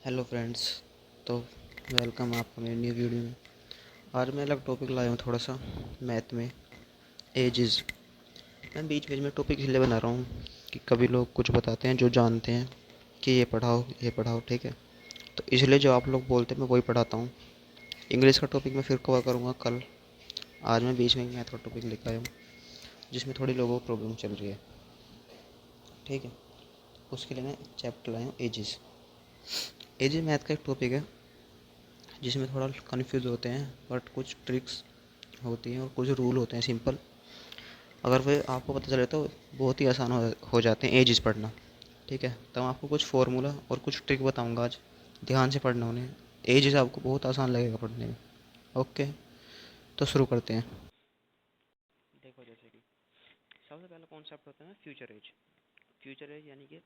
Hello friends. तो welcome आपका मेरी न्यू वीडियो में। आज मैं अलग टॉपिक लाया हूँ थोड़ा सा मैथ में, एजेस। मैं बीच बीच में टॉपिक इसलिए बना रहा हूँ कि कभी लोग कुछ बताते हैं जो जानते हैं कि ये पढ़ाओ, ठीक है। तो इसलिए जो आप लोग बोलते हैं मैं वही पढ़ाता हूँ। इंग्लिश का टॉपिक मैं फिर कवर करूँगा कल। आज मैं बीच में मैथ का टॉपिक लेकर आया हूँ जिसमें थोड़ी लोगों को प्रॉब्लम चल रही है, ठीक है। उसके लिए मैं चैप्टर लाया हूँ एजेस। एजेस मैथ का एक टॉपिक है जिसमें थोड़ा कन्फ्यूज़ होते हैं, बट कुछ ट्रिक्स होती हैं और कुछ रूल होते हैं सिंपल। अगर वे आपको पता चले तो बहुत ही आसान हो जाते हैं एजेस पढ़ना, ठीक है। तो मैं आपको कुछ फार्मूला और कुछ ट्रिक बताऊंगा आज, ध्यान से पढ़ना उन्हें। एजेस आपको बहुत आसान लगेगा पढ़ने में। ओके, तो शुरू करते हैं। देखो, जैसे कि सबसे पहला कॉन्सेप्ट होता है फ्यूचर एज। फ्यूचर एज यानी कि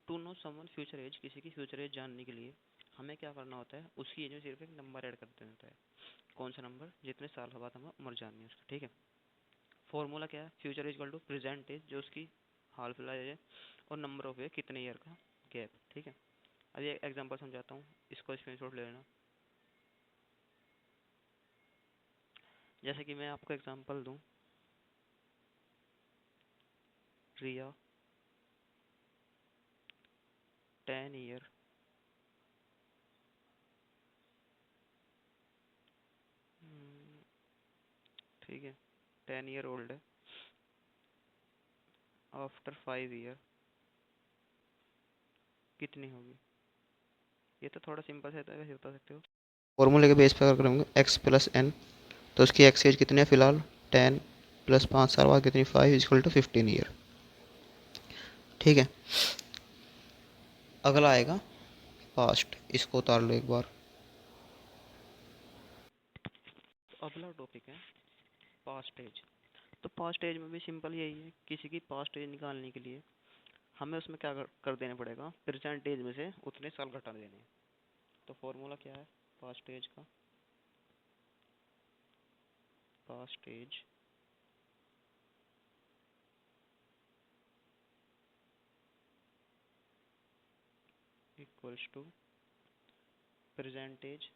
to know someone future age, किसी की फ्यूचर एज जानने के लिए हमें क्या करना होता है, उसकी एज में सिर्फ एक नंबर ऐड कर देना होता है। कौन सा नंबर? जितने साल के बाद हमें उम्र जाननी है उसका, ठीक है। फॉर्मूला क्या है? Future is equal to present age, जो उसकी हाल फिलहाल एज है, और नंबर ऑफ ईयर, कितने ईयर का गैप, ठीक है। अभी एक एग्जांपल समझाता हूँ, इसको स्क्रीनशॉट ले लेना। जैसे कि मैं आपको एग्जांपल दूँ, रिया 10 ईयर, ठीक है, 10 ईयर ओल्ड है। आफ्टर 5 ईयर कितनी होगी? ये तो थोड़ा सिंपल है, तो वैसे बता सकते हो। फॉर्मूले के बेस पे अगर करेंगे एक्स प्लस एन, तो उसकी एक्स एज कितनी है फिलहाल? 10 प्लस 5 साल बाद कितनी? 5 इजक्वल टू 15 ईयर, ठीक है। अगला आएगा पास्ट, इसको उतार लो एक बार। तो अगला टॉपिक है पास्ट एज। तो पास्ट एज में भी सिंपल यही है, किसी की पास्ट एज निकालने के लिए हमें उसमें क्या कर देना पड़ेगा, प्रेजेंट एज में से उतने साल घटा देने हैं। तो फॉर्मूला क्या है पास्ट एज का? Past age equals to present age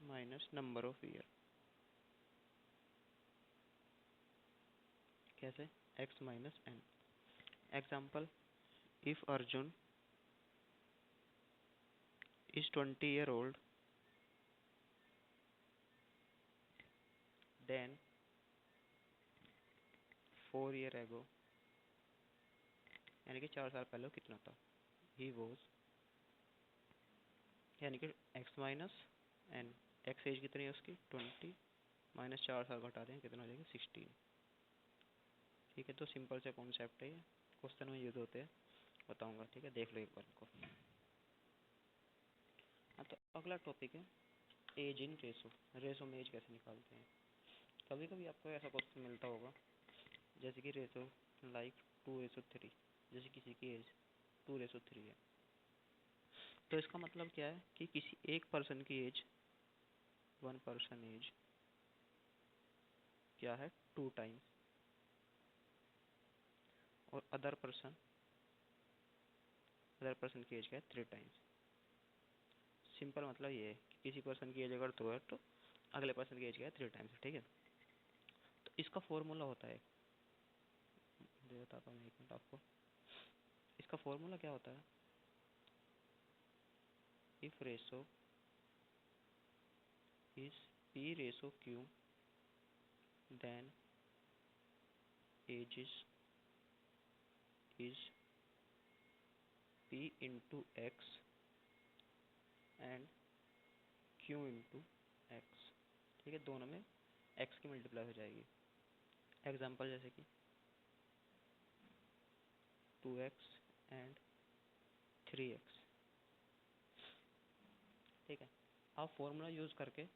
minus number of year. कैसे? X minus N. Example, if Arjun is 20 year old, then 4 year ago, यानी कि 4 साल पहले वो कितना था, ही वॉज, यानी कि X minus N. X age कितनी है उसकी? 20, माइनस 4 साल घटा दें, कितना हो जाएगा? 16, ठीक है। तो सिंपल से कॉन्सेप्ट है ये, क्वेश्चन में यूज होते हैं, बताऊंगा, ठीक है, देख लो एक बार इनको। हाँ, तो अगला टॉपिक है एज इन रेशो। रेशो में एज कैसे निकालते हैं? कभी कभी आपको ऐसा क्वेश्चन मिलता होगा, जैसे कि रेशो लाइक 2:3, जैसे किसी की एज 2:3 है। तो इसका मतलब क्या है कि किसी एक पर्सन की एज, वन पर्सन एज क्या है? 2 टाइम्स, और अदर पर्सन की एज क्या है? 3 टाइम्स। सिंपल मतलब ये है कि किसी पर्सन की एज अगर 2 है तो अगले पर्सन की एज क्या है? 3 टाइम्स, ठीक है। तो इसका फॉर्मूला होता है, जो बताता हूँ, 1 मिनट आपको। इसका फॉर्मूला क्या होता है? If ratio is P ratio Q, then age is P into X and Q into X, ठीक है। दोनों में एक्स की मल्टीप्लाई हो जाएगी। एग्जाम्पल जैसे कि 2x एंड 3x, ठीक है। आप फॉर्मूला यूज करके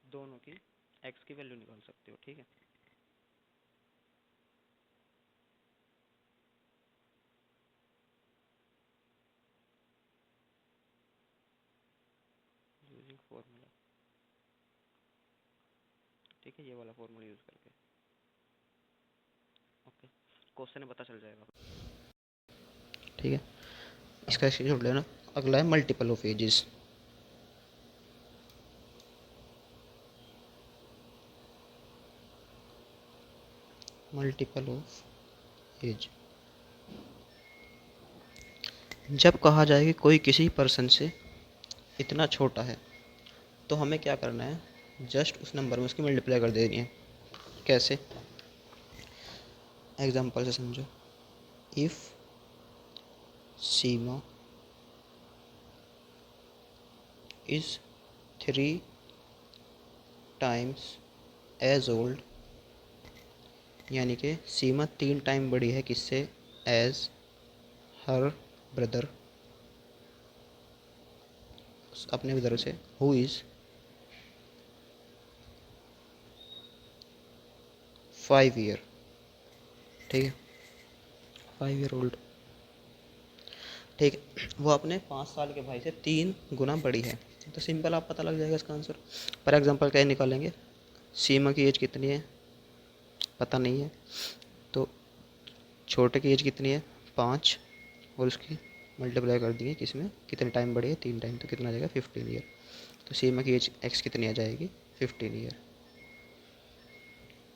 दोनों की एक्स की वैल्यू निकाल सकते हो, ठीक है। यूजिंग फॉर्मूला, ठीक है, ये वाला फॉर्मूला यूज करके, ओके। क्वेश्चन में पता चल जाएगा। ठीक है, इसका स्क्रीनशॉट लेना। अगला है multiple of ages. Multiple of age, जब कहा जाए कि कोई किसी पर्सन से इतना छोटा है तो हमें क्या करना है, जस्ट उस नंबर में उसकी मल्टीप्लाई कर देनी है। कैसे, एग्जांपल से समझो। If Seema is 3 times age old, यानी कि सीमा 3 टाइम बड़ी है किससे, एज हर ब्रदर, अपने ब्रदर से, हु इज़ 5 ईयर, ठीक है, 5 ईयर ओल्ड, ठीक है, वो अपने 5 साल के भाई से 3 गुना बड़ी है। तो सिंपल आप पता लग जाएगा इसका आंसर। फॉर एग्जांपल क्या निकालेंगे, सीमा की एज कितनी है पता नहीं है, तो छोटे की एज कितनी है 5, और उसकी मल्टीप्लाई कर दिए किसमें, कितने टाइम बढ़े 3 टाइम, तो कितना आ जाएगा 15 ईयर। तो सीमा की एज एक्स कितनी आ जाएगी 15 ईयर,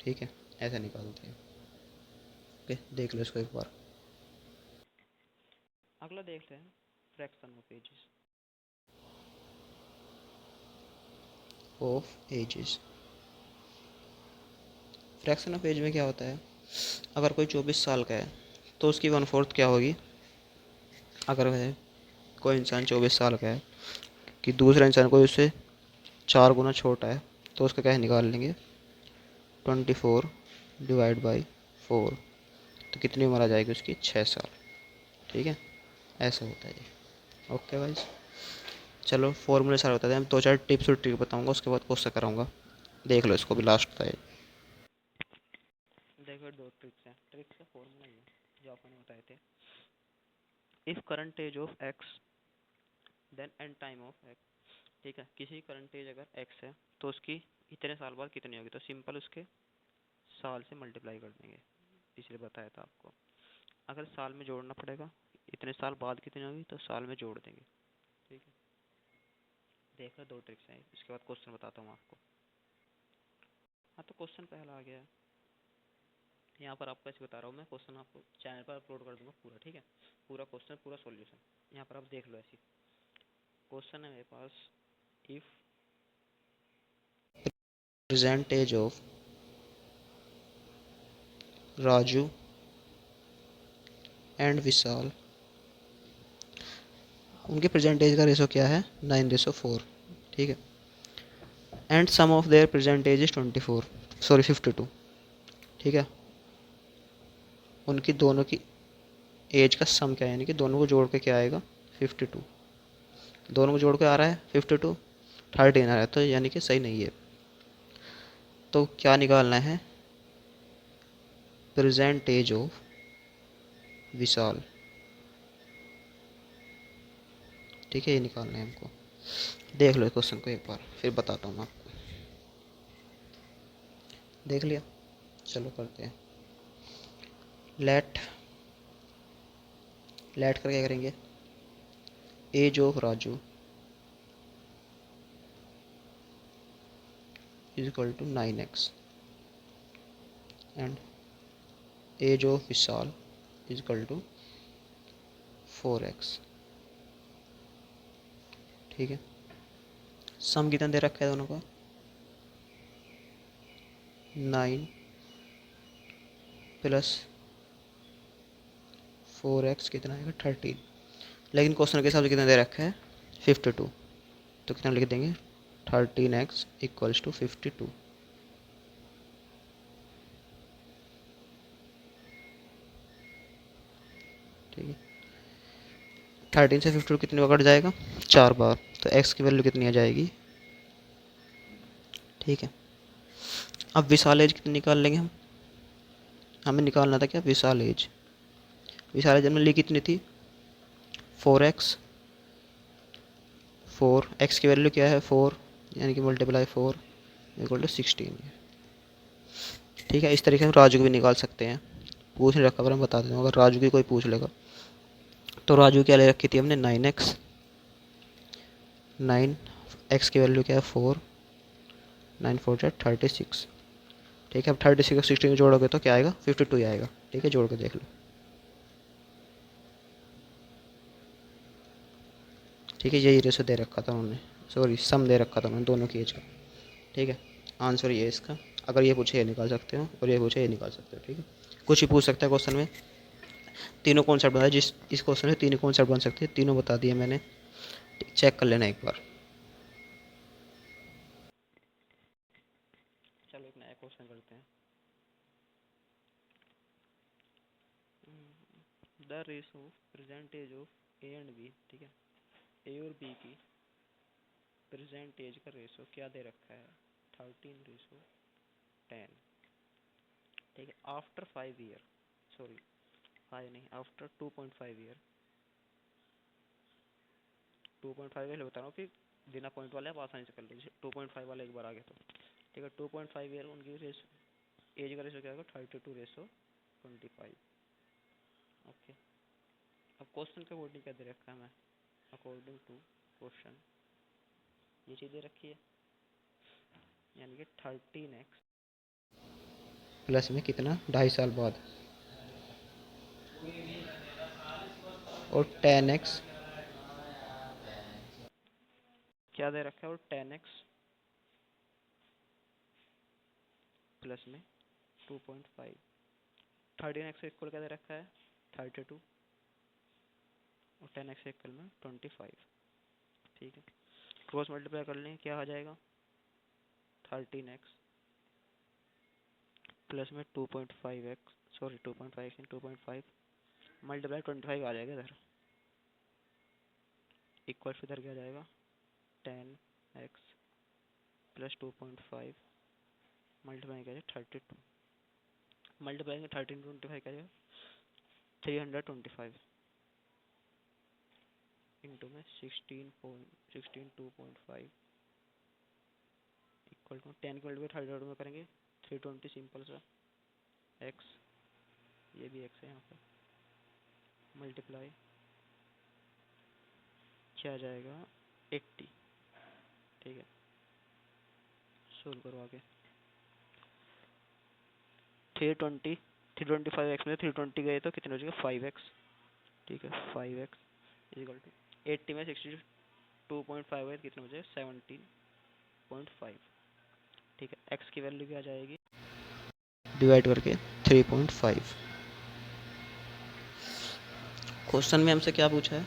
ठीक है, ऐसा निकालते हैं। ओके, देख लो इसको एक बार। अगला देखते हैं fraction of ages. Fraction of age में क्या होता है, अगर कोई 24 साल का है तो उसकी 1/4 क्या होगी। अगर वह कोई इंसान 24 साल का है कि दूसरा इंसान कोई उससे 4 गुना छोटा है, तो उसका क्या है निकाल लेंगे, 24 डिवाइड बाई 4, तो कितनी उम्र आ जाएगी उसकी, 6 साल, ठीक है, ऐसा होता है ये। ओके भाई, चलो फॉर्मूले सारे होता है, मैं 2-4 टिप्स और ट्रिक बताऊंगा, उसके बाद क्वेश्चन कराऊंगा, देख लो इसको भी लास्ट था ये। देखो 2 ट्रिक्स हैं, ट्रिक्स का फॉर्मूला ये जो आपने बताए थे। If current age of X then and time of X, ठीक है, किसी करंट एज अगर एक्स है तो उसकी इतने साल बाद कितनी होगी, तो सिंपल उसके साल से मल्टीप्लाई कर देंगे, पिछले बताया था आपको। अगर साल में जोड़ना पड़ेगा, इतने साल बाद कितनी होगी, तो साल में जोड़ देंगे, ठीक है। देख लो 2 ट्रिक्स हैं, इसके बाद क्वेश्चन बताता हूँ आपको। हाँ, तो क्वेश्चन पहला आ गया है, यहाँ पर आपको ऐसे बता रहा हूँ मैं, क्वेश्चन आपको चैनल पर अपलोड कर दूंगा पूरा, ठीक है, पूरा क्वेश्चन पूरा सॉल्यूशन, यहाँ पर आप देख लो। ऐसी क्वेश्चन है मेरे पास, if present age of Raju and Vishal, उनके प्रेजेंट एज का रेशो क्या है 9:4, ठीक है, and sum of their present age is 52, ठीक है, उनकी दोनों की एज का सम क्या है, यानी कि दोनों को जोड़ के क्या आएगा 52, दोनों को जोड़ के आ रहा है 52, 13 आ रहा है, तो यानी कि सही नहीं है। तो क्या निकालना है, प्रेजेंट एज ऑफ विशाल, ठीक है, ये निकालना है हमको। देख लो क्वेश्चन को एक बार, फिर बताता हूँ मैं आपको। देख लिया, चलो करते हैं। लेट कर क्या करेंगे, age of Raju is equal to 9x and age of Vishal is equal to 4x, ठीक है। सम कितना दे रखा है दोनों का, 9 प्लस 4x कितना आएगा 13, लेकिन क्वेश्चन के हिसाब से कितना दे रखा है 52, तो कितना लिख देंगे 13x इक्वल्स टू 52, ठीक है। 13 से 52 कितनी बार कट जाएगा, 4 बार, तो x की वैल्यू कितनी आ जाएगी, ठीक है। अब विशाल एज कितनी निकाल लेंगे हम, हमें निकालना था क्या विशाल एज, विशाल एज हमने ली कितनी थी 4x, 4x की वैल्यू क्या है 4, यानी कि मल्टीप्लाई 4 इक्वल टू 16, ठीक है। इस तरीके से राजू को भी निकाल सकते हैं, पूछ नहीं रखा पर हम बता देते हैं, अगर राजू की कोई पूछ लेगा तो राजू क्या ले रखी थी हमने 9x, 9x की वैल्यू क्या है 4, 9 4 जा 36। ठीक है, अब 36 और 16 को जोड़ोगे तो क्या आएगा 52 ही आएगा। ठीक है, जोड़ के देख लो। ठीक है, यही रेशो दे रखा था उन्होंने, सॉरी सम दे रखा था उन्होंने दोनों की एज का। ठीक है, आंसर ये है इसका। अगर ये पूछे ये निकाल सकते हो और ये पूछे ये निकाल सकते हो। ठीक है, कुछ ही पूछ सकता है क्वेश्चन में। तीनों कॉन्सेप्ट बताया, जिस इस क्वेश्चन में तीनों कॉन्सेप्ट बन सकते हैं, तीनों बता दिए मैंने। चेक कर लेना एक बार। चलो एक नया क्वेश्चन करते हैं। The ratio percentage of A and B. ठीक है, ए और बी की परसेंटेज का रेशो क्या दे रखा है 13:10। ठीक है, आफ्टर 5 ईयर, सॉरी 5 नहीं, आफ्टर 2.5 ईयर। 2.5 ईयर बता रहा हूँ कि बिना पॉइंट वाले आप आसानी से कर लो, 2.5 वाला एक बार आ गया तो। ठीक है, 2.5 ईयर उनकी रेशो, एज का रेशो क्या होगा 32:25। ओके, अब क्वेश्चन के अकॉर्डिंग क्या दे रखा है, मैं अकॉर्डिंग टू क्वेश्चन ये चीज़ दे रखी है, यानी कि 13x प्लस में कितना 2.5 साल बाद, और 10x क्या दे रखा है, और 10x प्लस में 2.5। 13x इक्वल क्या दे रखा है 32, और 10x इक्वल में 25। ठीक है, क्रॉस मल्टीप्लाई कर लें, क्या आ जाएगा 13x प्लस में 2.5x, सॉरी 2.5 2.5 मल्टीप्लाई 25 आ जाएगा इधर, इक्वल फिर इधर क्या आ जाएगा 10x प्लस 2.5 मल्टीप्लाई क्या जाएगा 32, मल्टीप्लाई में 13 25 क्या जाएगा 325 इंटू में 2.5 इक्वल टू 10 की मल्टीप्लाई 32 में करेंगे 320 सिंपल सा x, ये भी x है यहाँ पर, मल्टीप्लाई क्या आ जाएगा 80। ठीक है, सोल्व करो आगे। 325x में 320 गए तो कितने हो जाएगा 5x। ठीक है, 5x इक्वल टू 80 में 62.5 है, कितने हो जाएगा 17.5। ठीक है, x की वैल्यू क्या आ जाएगी डिवाइड करके 3.5। क्वेश्चन में हमसे क्या पूछा है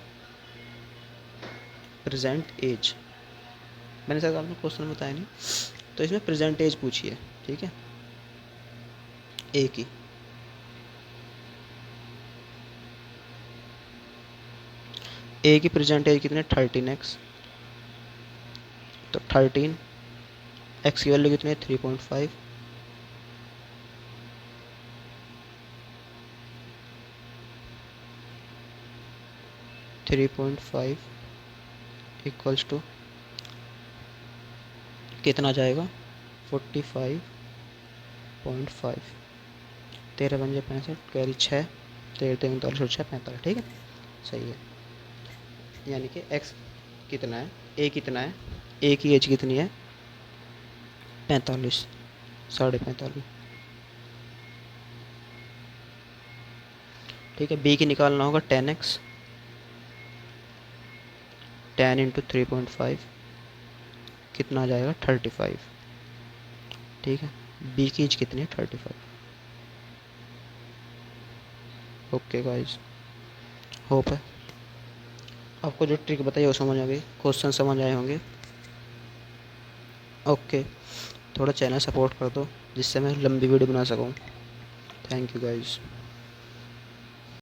प्रेजेंट एज, मैंने सर आपने क्वेश्चन बताया नहीं, तो इसमें प्रेजेंट एज पूछी है। ठीक है, ए की, ए की प्रेजेंट एज कितने 13x, तो 13 x की वैल्यू कितनी है 3.5, इक्वल्स टू कितना जाएगा 45.5, 13 पंजे 65 कैरी 6, 13 39 और 6 45। ठीक है, सही है, यानी कि x कितना है, a कितना है, a की एज कितनी है 45, 45.5। ठीक है, b की निकालना होगा 10x, 10 इंटू 3.5 कितना आ जाएगा 35। ठीक है, b की एज कितनी है 35। ओके गाइस, होप है आपको जो ट्रिक बताई वो समझ आ गई, क्वेश्चन समझ आए होंगे। ओके, थोड़ा चैनल सपोर्ट कर दो जिससे मैं लंबी वीडियो बना सकूँ। Thank you guys.